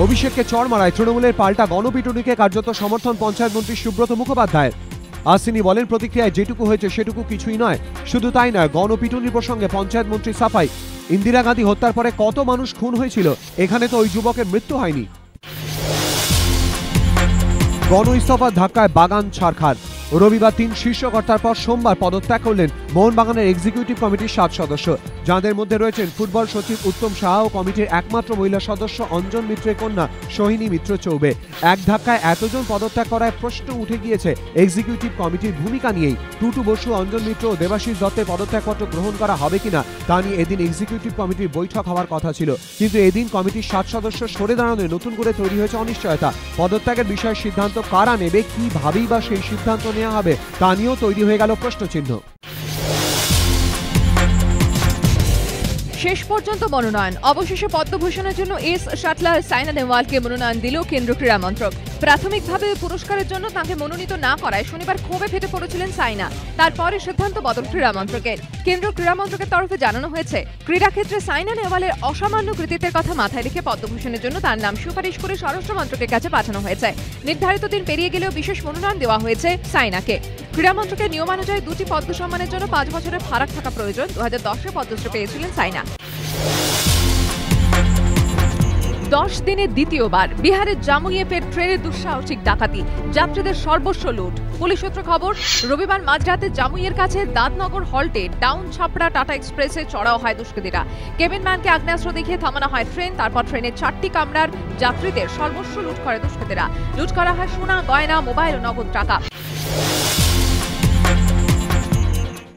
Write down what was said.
অভিষেককে চড় মারায় তৃণমূলের পাল্টা গণপিটুনিকে কার্যত সমর্থন পঞ্চায়েত মন্ত্রী সুব্রত মুখোপাধ্যায়ের। আজ তিনি বলেন, প্রতিক্রিয়ায় যেটুকু হয়েছে সেটুকু কিছুই নয়। শুধু তাই নয়, গণপিটুনির প্রসঙ্গে পঞ্চায়েত মন্ত্রী সাফাই, ইন্দিরা গান্ধী হত্যার পরে কত মানুষ খুন হয়েছিল, এখানে তো ওই যুবকের মৃত্যু হয়নি। গণ ইস্তফার ধাক্কায় বাগান ছারখার। রবিবার 3 শীর্ষকর্তার পর সোমবার পদত্যাগ করলেন মোহনবাগানের এক্সিকিউটিভ কমিটির 7 সদস্য, যাদের মধ্যে রয়েছেন ফুটবল সচিব উত্তম সাহা ও কমিটির একমাত্র মহিলা সদস্য অঞ্জন মিত্রের কন্যা সোহিনী মিত্র চৌবে। এক ধাক্কায় এতজন পদত্যাগ করায় প্রশ্ন উঠে গিয়েছে এক্সিকিউটিভ কমিটির ভূমিকা নিয়েই। টুটু বসু, অঞ্জন মিত্র ও দেবাশিস দত্তের পদত্যাগপত্র গ্রহণ করা হবে কিনা তা নিয়ে এদিন এক্সিকিউটিভ কমিটির বৈঠক হওয়ার কথা ছিল, কিন্তু এদিন কমিটির 7 সদস্য সরে দাঁড়ানোয় নতুন করে তৈরি হয়েছে অনিশ্চয়তা। পদত্যাগের বিষয়ে সিদ্ধান্ত কারা নেবে, কিভাবেই বা সেই সিদ্ধান্ত নেওয়া হবে তা নিয়েও তৈরি হয়ে গেল প্রশ্নচিহ্ন। শেষ পর্যন্ত মনোনয়ন। অবশেষে পদ্মভূষণের জন্য এস শাটলার সাইনা নেহওয়ালকে মনোনয়ন দিল কেন্দ্রীয় ক্রীড়া মন্ত্রক। প্রাথমিকভাবে পুরস্কারের জন্য তাকে মনোনীত না করায় শনিবার ক্ষোভে ফেটে পড়েছিলেন সাইনা। তারপরে সিদ্ধান্ত বদল ক্রীড়া মন্ত্রকের। কেন্দ্রীয় ক্রীড়া মন্ত্রকের তরফে জানানো হয়েছে, ক্রীড়াক্ষেত্রে সাইনা নেহওয়ালের অসামান্য কৃতিত্বের কথা মাথায় রেখে পদ্মভূষণের জন্য তার নাম সুপারিশ করে স্বরাষ্ট্র মন্ত্রকের কাছে পাঠানো হয়েছে। নির্ধারিত দিন পেরিয়ে গেলেও বিশেষ মনোনয়ন দেওয়া হয়েছে সাইনাকে। ক্রীড়া মন্ত্রকের নিয়মানুযায়ী 2টি পদ্ম সম্মানের জন্য 5 বছরের ফারাক থাকা প্রয়োজন। 2010-এ পদ্মশ্রী পেয়েছিলেন সাইনা। 10 দিনে দ্বিতীয়বার বিহারের জামুইয়ে ফের ট্রেনের দুঃসাহসিক ডাকাতি, যাত্রীদের সর্বস্ব লুট। পুলিশ সূত্র খবর, রবিবার মাঝরাতে জামুইয়ের কাছে দাঁতনগর হল্টে ডাউন ছাপড়া টাটা এক্সপ্রেসে চড়াও হয় দুষ্কৃতীরা। কেবিন ম্যানকে আগ্নেয়াস্ত্র দেখিয়ে থামানো হয় ট্রেন। তারপর ট্রেনের 4টি কামরার যাত্রীদের সর্বস্ব লুট করে দুষ্কৃতীরা। লুট করা হয় সোনা, গয়না, মোবাইল ও নগদ টাকা।